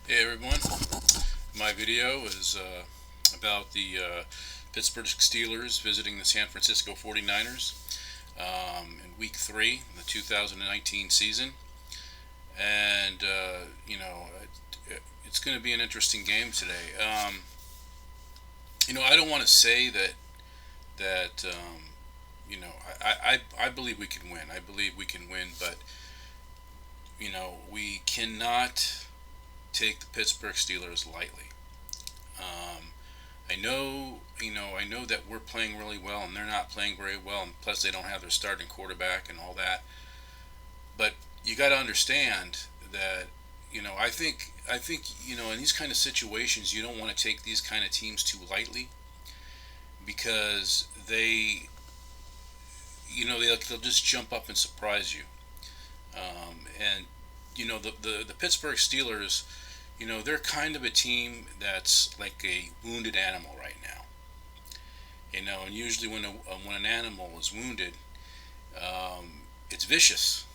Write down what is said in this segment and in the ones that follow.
Hey everyone, my video is about the Pittsburgh Steelers visiting the San Francisco 49ers in Week 3 of the 2019 season. And, it's going to be an interesting game today. I don't want to say that I believe we can win. I believe we can win, but, we cannot take the Pittsburgh Steelers lightly. Um, I know that we're playing really well and they're not playing very well, and plus they don't have their starting quarterback and all that. But you got to understand that, in these kind of situations, you don't want to take these kind of teams too lightly because they'll just jump up and surprise you. And the Pittsburgh Steelers, they're kind of a team that's like a wounded animal right now. And usually when an animal is wounded, it's vicious.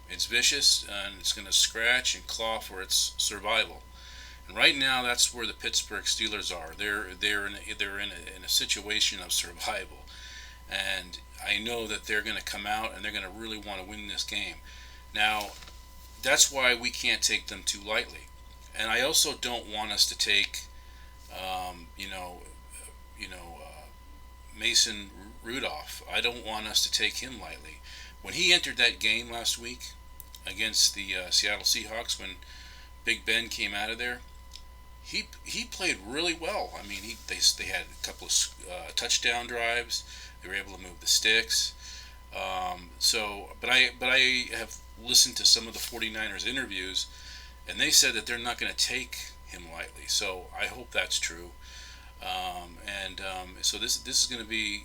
It's vicious, and it's going to scratch and claw for its survival. And right now, that's where the Pittsburgh Steelers are. They're in a situation of survival, and I know that they're going to come out and they're going to really want to win this game. Now, that's why we can't take them too lightly. And I also don't want us to take, um, you know, Mason Rudolph. I don't want us to take him lightly. When he entered that game last week against the Seattle Seahawks, when Big Ben came out of there, he played really well. I mean, they had a couple of touchdown drives. They were able to move the sticks. But I have listened to some of the 49ers interviews, and they said that they're not going to take him lightly. So I hope that's true. So this is going to be,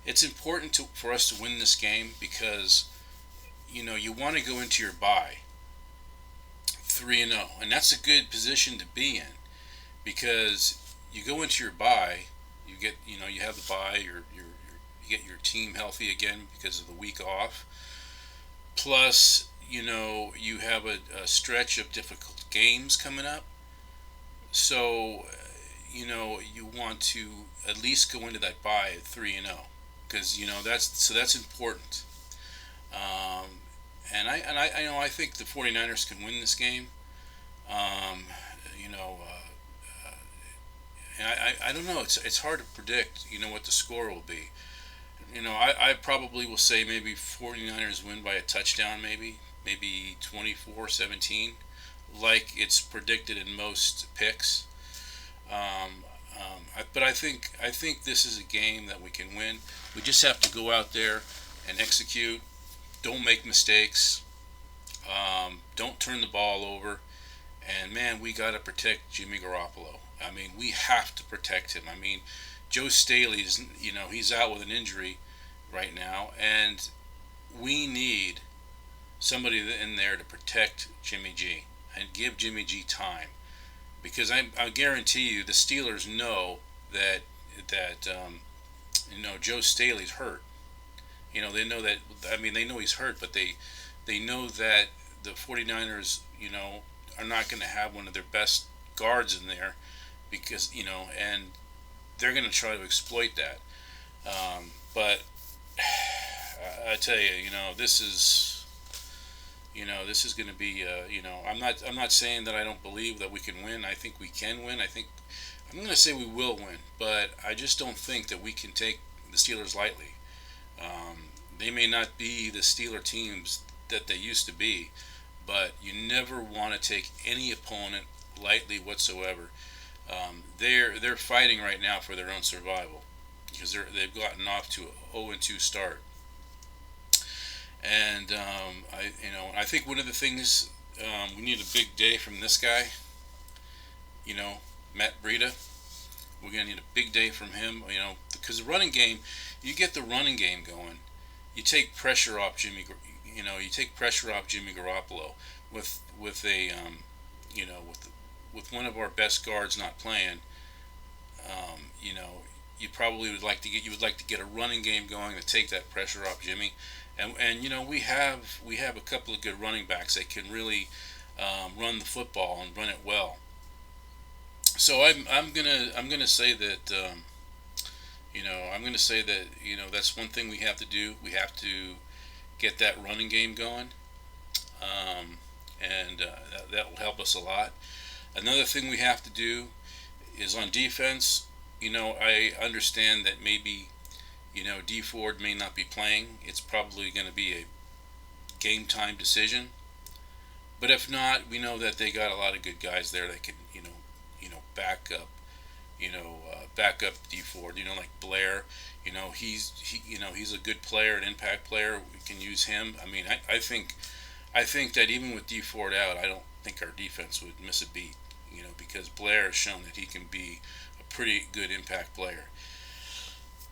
it's important for us to win this game because you want to go into your bye 3-0, and that's a good position to be in because you go into your bye, you have the bye, you get your team healthy again because of the week off. Plus, you have a stretch of difficult games coming up. So, you want to at least go into that bye at 3-0 because that's important. Um, and I think the 49ers can win this game. Um, you know, I don't know. It's hard to predict. What the score will be. I probably will say maybe 49ers win by a touchdown, maybe 24-17, like it's predicted in most picks. But I think this is a game that we can win. We just have to go out there and execute. Don't make mistakes. Don't turn the ball over. And man, we got to protect Jimmy Garoppolo. I mean, we have to protect him. I mean, Joe Staley's, he's out with an injury right now, and we need somebody in there to protect Jimmy G and give Jimmy G time because I guarantee you the Steelers know that Joe Staley's hurt. They know that. I mean, they know he's hurt, but they know that the 49ers, are not going to have one of their best guards in there because and they're going to try to exploit that. But I tell you, this is going to be. I'm not saying that I don't believe that we can win. I think we can win. I'm going to say we will win, but I just don't think that we can take the Steelers lightly. They may not be the Steeler teams that they used to be, but you never want to take any opponent lightly whatsoever. They're fighting right now for their own survival because they've gotten off to a 0-2 start, and I think one of the things we need a big day from this guy, Matt Breida. We're gonna need a big day from him, because the running game, you get the running game going, you take pressure off Jimmy Garoppolo with a with one of our best guards not playing. You know, you would like to get a running game going to take that pressure off Jimmy, and we have a couple of good running backs that can really run the football and run it well. So I'm gonna say that I'm gonna say that that's one thing we have to do. We have to get that running game going, um, and that will help us a lot. Another thing we have to do is on defense. I understand that maybe D Ford may not be playing. It's probably going to be a game time decision. But if not, we know that they got a lot of good guys there that can back up D Ford. Like Blair. He's a good player, an impact player. We can use him. I mean, I think that even with D Ford out, I don't think our defense would miss a beat. Because Blair has shown that he can be a pretty good impact player.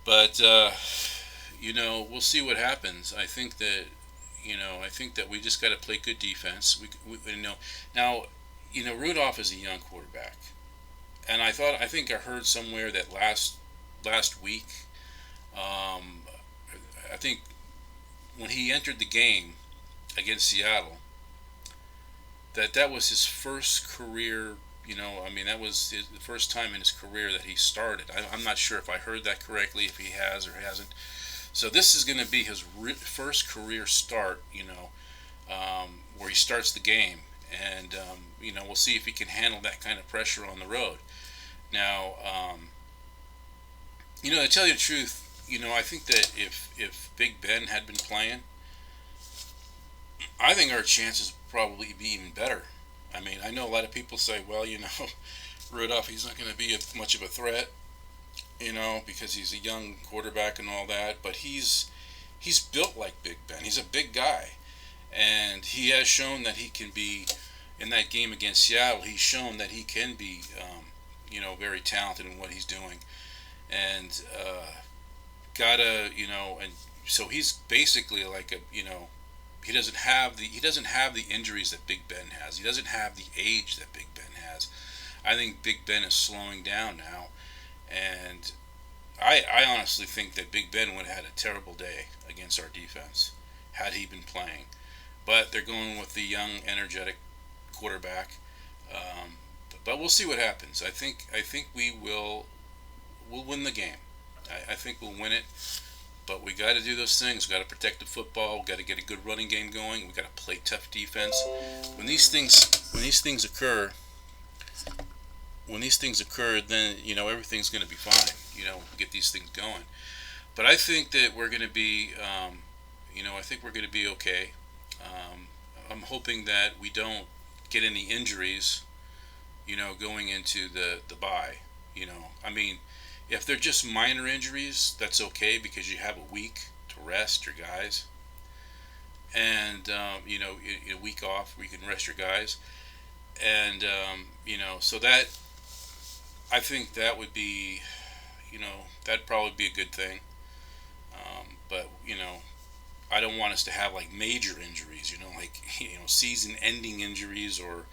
But we'll see what happens. I think that we just got to play good defense. Now, Rudolph is a young quarterback, and I think I heard somewhere that last week, um, I think when he entered the game against Seattle, that was his first career. That was the first time in his career that he started. I'm not sure if I heard that correctly, if he has or hasn't. So this is going to be his first career start, where he starts the game, and we'll see if he can handle that kind of pressure on the road. Now, to tell you the truth, I think that if Big Ben had been playing, I think our chances would probably be even better. I mean, I know a lot of people say, well, Rudolph, he's not going to be much of a threat, because he's a young quarterback and all that. But he's built like Big Ben. He's a big guy, and he has shown that he can be. In that game against Seattle, he's shown that he can be, very talented in what he's doing, and and so he's basically like he doesn't have the injuries that Big Ben has. He doesn't have the age that Big Ben has. I think Big Ben is slowing down now, and I honestly think that Big Ben would have had a terrible day against our defense had he been playing. But they're going with the young, energetic quarterback. But we'll see what happens. I think we'll win the game. I think we'll win it. But we got to do those things. We got to protect the football. We got to get a good running game going. We got to play tough defense. When these things occur, then everything's going to be fine. We get these things going. But I think that we're going to be, I think we're going to be okay. I'm hoping that we don't get any injuries, going into the bye. I mean, if they're just minor injuries, that's okay because you have a week to rest your guys, and a week off where you can rest your guys, and so that I think that would be, that'd probably be a good thing. But I don't want us to have like major injuries, like season-ending injuries or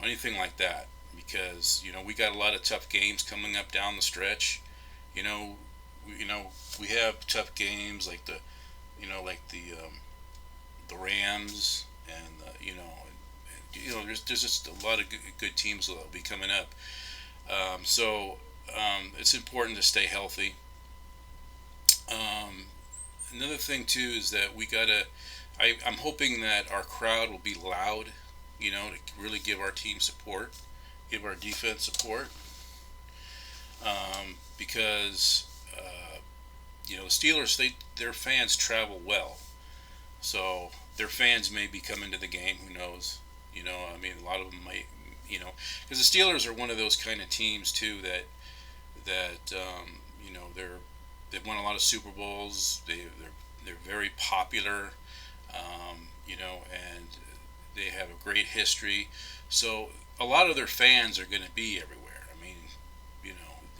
anything like that, because we got a lot of tough games coming up down the stretch. You know, we have tough games like the Rams and there's just a lot of good teams that will be coming up. It's important to stay healthy. Um, Another thing too is that we gotta. I'm hoping that our crowd will be loud, to really give our team support, give our defense support, because the Steelers, their fans travel well, so their fans may be coming to the game. Who knows? I mean, a lot of them might, because the Steelers are one of those kind of teams too that they've won a lot of Super Bowls. They're very popular, and they have a great history. So a lot of their fans are going to be everywhere. I mean,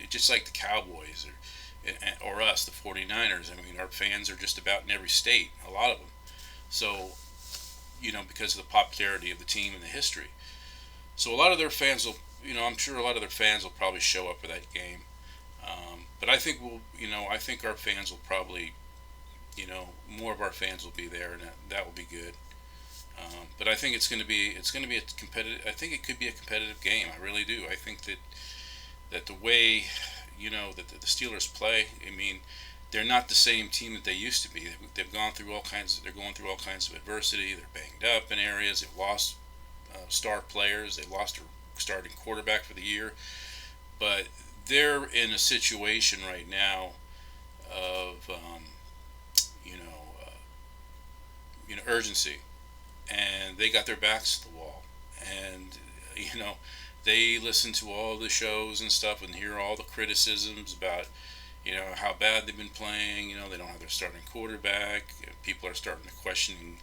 just like the Cowboys or us, the 49ers. I mean, our fans are just about in every state, a lot of them. So, because of the popularity of the team and the history. So a lot of their fans will, I'm sure a lot of their fans will probably show up for that game. But I think I think our fans will probably, more of our fans will be there, and that will be good. But I think it's going to be a competitive. I think it could be a competitive game. I really do. I think that the way that the Steelers play. I mean, they're not the same team that they used to be. They've gone through all kinds. They're going through all kinds of adversity. They're banged up in areas. They've lost star players. They lost their starting quarterback for the year. But they're in a situation right now of you know urgency, and they got their backs to the wall, and they listen to all the shows and stuff and hear all the criticisms about how bad they've been playing. They don't have their starting quarterback. People are starting to question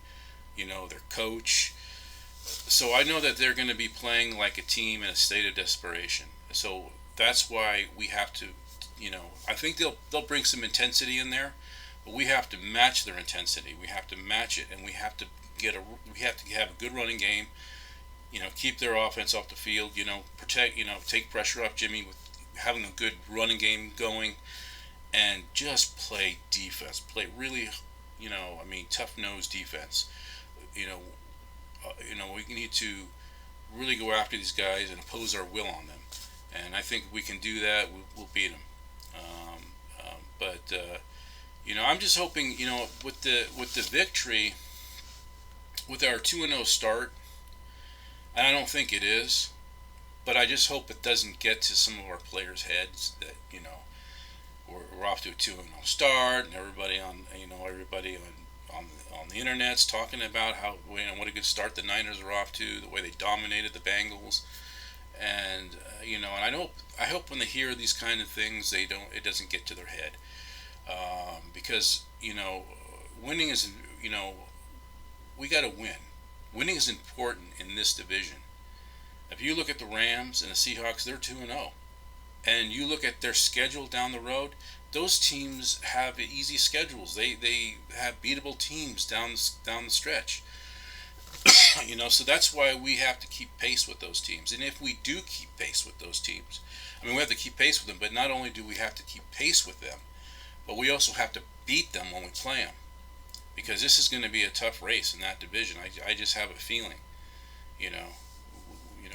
their coach. So I know that they're going to be playing like a team in a state of desperation. So that's why we have to, I think they'll bring some intensity in there, but we have to match their intensity. We have to match it, and we have to have a good running game. Keep their offense off the field. Protect. Take pressure off Jimmy with having a good running game going, and just play defense. Play really, tough nosed defense. You know, we need to really go after these guys and impose our will on them. And I think we can do that. We'll beat them. But I'm just hoping, with the victory, with our 2-0 start, and I don't think it is, but I just hope it doesn't get to some of our players' heads that we're off to a 2-0 start, and everybody on the internet's talking about how what a good start the Niners are off to, the way they dominated the Bengals, and and I hope when they hear these kind of things, it doesn't get to their head, because winning is we got to win. Winning is important in this division. If you look at the Rams and the Seahawks, they're 2-0. And you look at their schedule down the road, those teams have easy schedules. They have beatable teams down the stretch. So that's why we have to keep pace with those teams. And if we do keep pace with those teams, we have to keep pace with them, but not only do we have to keep pace with them, but we also have to beat them when we play them. Because this is going to be a tough race in that division. I just have a feeling,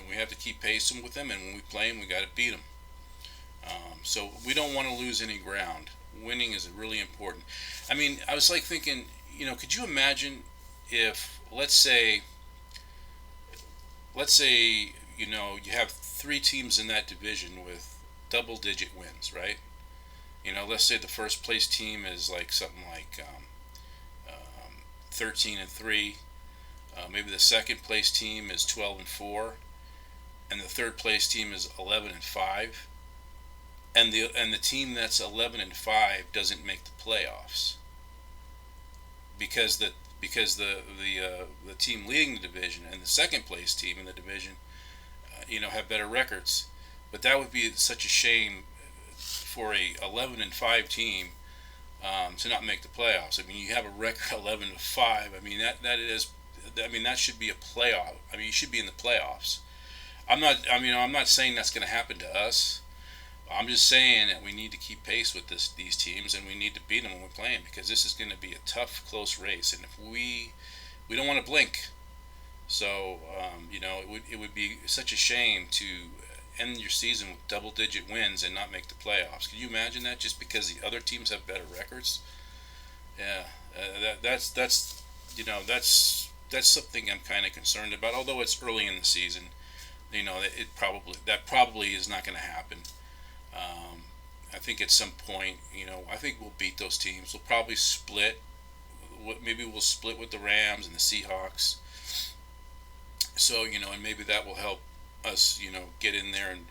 we have to keep pacing with them, and when we play them, we got to beat them. So we don't want to lose any ground. Winning is really important. I was like thinking, could you imagine if, let's say, you have 3 teams in that division with double-digit wins, right? Let's say the first place team is like something like 13-3. Maybe the second place team is 12-4, and the third place team is 11-5. And the team that's 11-5 doesn't make the playoffs because the team leading the division and the second place team in the division, have better records. But that would be such a shame for a 11-5 team to not make the playoffs. You have a record 11-5. That should be a playoff. You should be in the playoffs. I'm not saying that's going to happen to us. I'm just saying that we need to keep pace with these teams, and we need to beat them when we're playing, because this is going to be a tough, close race, and if we don't want to blink. So it would be such a shame to end your season with double-digit wins and not make the playoffs. Can you imagine that? Just because the other teams have better records? Yeah, that's something I'm kind of concerned about. Although it's early in the season, that probably is not going to happen. I think at some point, I think we'll beat those teams. We'll probably split. Maybe we'll split with the Rams and the Seahawks. So, and maybe that will help us, get in there and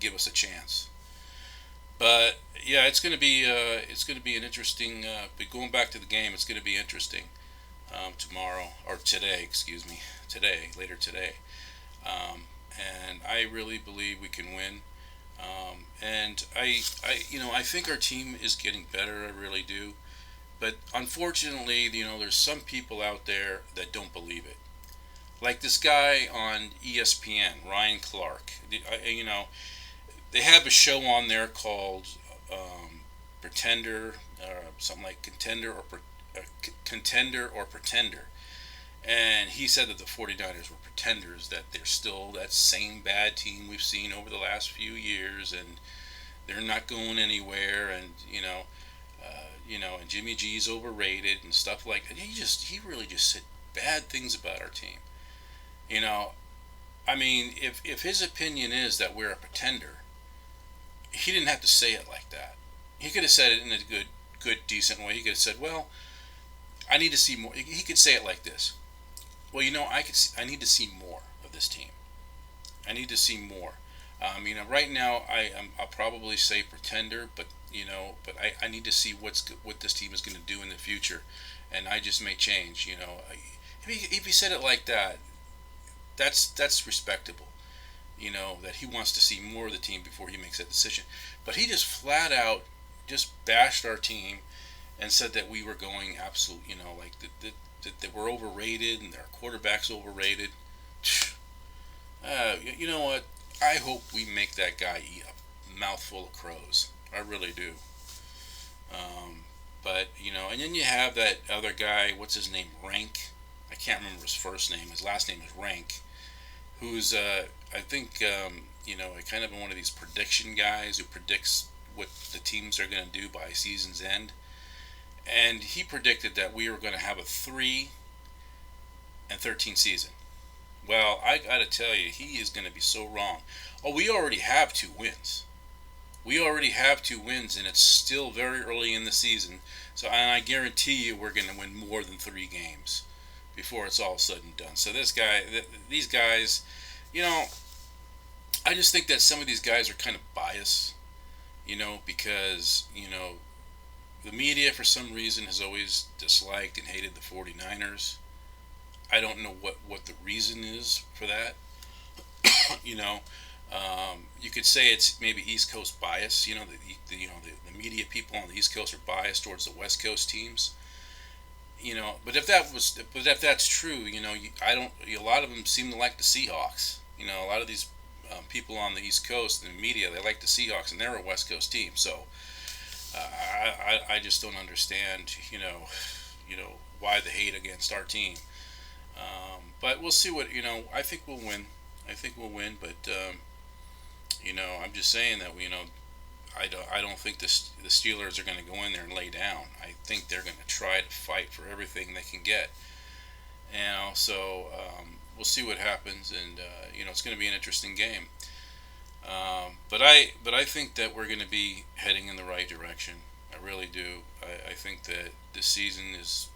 give us a chance. But yeah, it's going to be an interesting. But going back to the game, it's going to be interesting tomorrow, or today. Excuse me, later today. And I really believe we can win. And I think our team is getting better. I really do. But unfortunately, there's some people out there that don't believe it. Like this guy on ESPN, Ryan Clark. They have a show on there called Pretender, something like Contender or Pretender. And he said that the 49ers were pretenders, that they're still that same bad team we've seen over the last few years, and they're not going anywhere, and and Jimmy G's overrated and stuff like that. He really just said bad things about our team. You know, I mean, if his opinion is that we're a pretender, he didn't have to say it like that. He could have said it in a good, decent way. He could have said, "Well, I need to see more." He could say it like this: "Well, I need to see more of this team. I need to see more. Right now, I'll probably say pretender, but I need to see what this team is going to do in the future, and I just may change. If he said it like that, that's respectable. That he wants to see more of the team before he makes that decision. But he just flat out just bashed our team and said that we were going absolute, like that we're overrated and our quarterback's overrated. You know what? I hope we make that guy eat a mouthful of crows. I really do. But and then you have that other guy. What's his name? Rank. I can't remember his first name. His last name is Rank. Who's I think kind of one of these prediction guys who predicts what the teams are going to do by season's end. And he predicted that we were going to have a 3-13 season. Well, I got to tell you, he is going to be so wrong. Oh, we already have 2 wins. We already have 2 wins, and it's still very early in the season. So, and I guarantee you, we're going to win more than 3 games before it's all said and done. So these guys, I just think that some of these guys are kind of biased, because the media for some reason has always disliked and hated the 49ers. I don't know what the reason is for that. you know, you could say it's maybe East Coast bias. The media people on the East Coast are biased towards the West Coast teams. But if that's true, I don't. A lot of them seem to like the Seahawks. A lot of these people on the East Coast in the media, they like the Seahawks, and they're a West Coast team. So I just don't understand. Why the hate against our team. But we'll see what. I think we'll win. But I'm just saying that I don't think the Steelers are going to go in there and lay down. I think they're going to try to fight for everything they can get. So we'll see what happens, and it's going to be an interesting game. But I think that we're going to be heading in the right direction. I really do. I think that this season is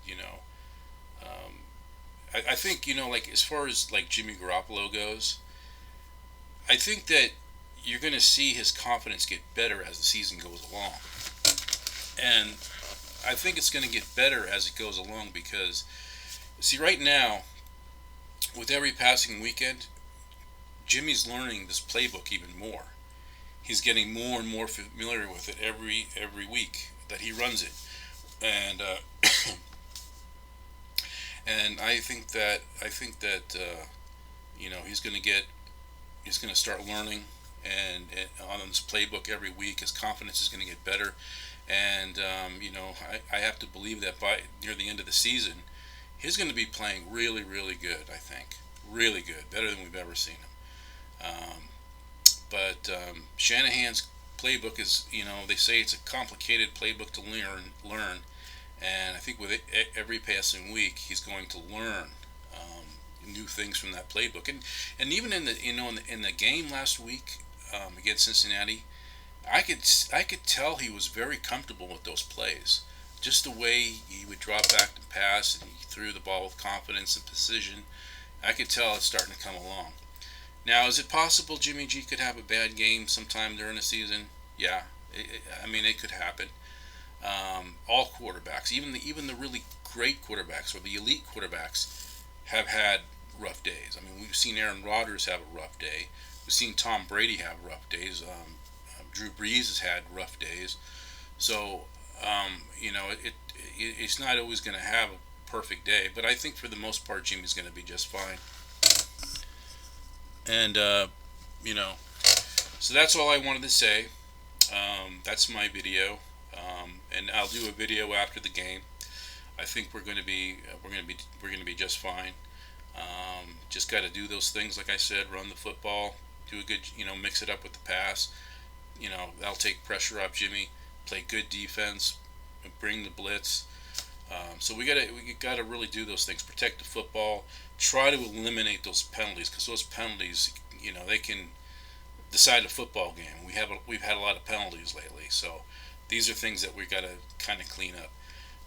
I think like as far as like Jimmy Garoppolo goes, I think that you're going to see his confidence get better as the season goes along. And I think it's going to get better as it goes along because, see, right now, with every passing weekend, Jimmy's learning this playbook even more. He's getting more and more familiar with it every week that he runs it. And and I think that he's going to start learning and on this playbook every week. His confidence is going to get better, and I have to believe that by near the end of the season, he's going to be playing really, really good. I think really good, better than we've ever seen him. But Shanahan's playbook is, they say it's a complicated playbook to learn, and I think with every passing week, he's going to learn new things from that playbook. And even in the game last week against Cincinnati, I could tell he was very comfortable with those plays. Just the way he would drop back and pass, and he threw the ball with confidence and precision. I could tell it's starting to come along. Now, is it possible Jimmy G could have a bad game sometime during the season? Yeah, it could happen. All quarterbacks, even the really great quarterbacks or the elite quarterbacks, have had rough days. We've seen Aaron Rodgers have a rough day. We've seen Tom Brady have rough days. Drew Brees has had rough days. So, it's not always going to have a perfect day. But I think for the most part, Jimmy's going to be just fine. And, so that's all I wanted to say. That's my video. And I'll do a video after the game. I think we're going to be just fine. Just got to do those things, like I said, run the football, do a good, mix it up with the pass. That'll take pressure off Jimmy. Play good defense, bring the blitz. So we gotta really do those things. Protect the football. Try to eliminate those penalties, because those penalties, they can decide a football game. We've had a lot of penalties lately, so these are things that we gotta kind of clean up.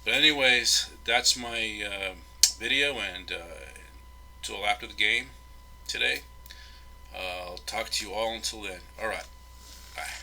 But anyways, that's my video, and till after the game today. I'll talk to you all until then. All right. Bye.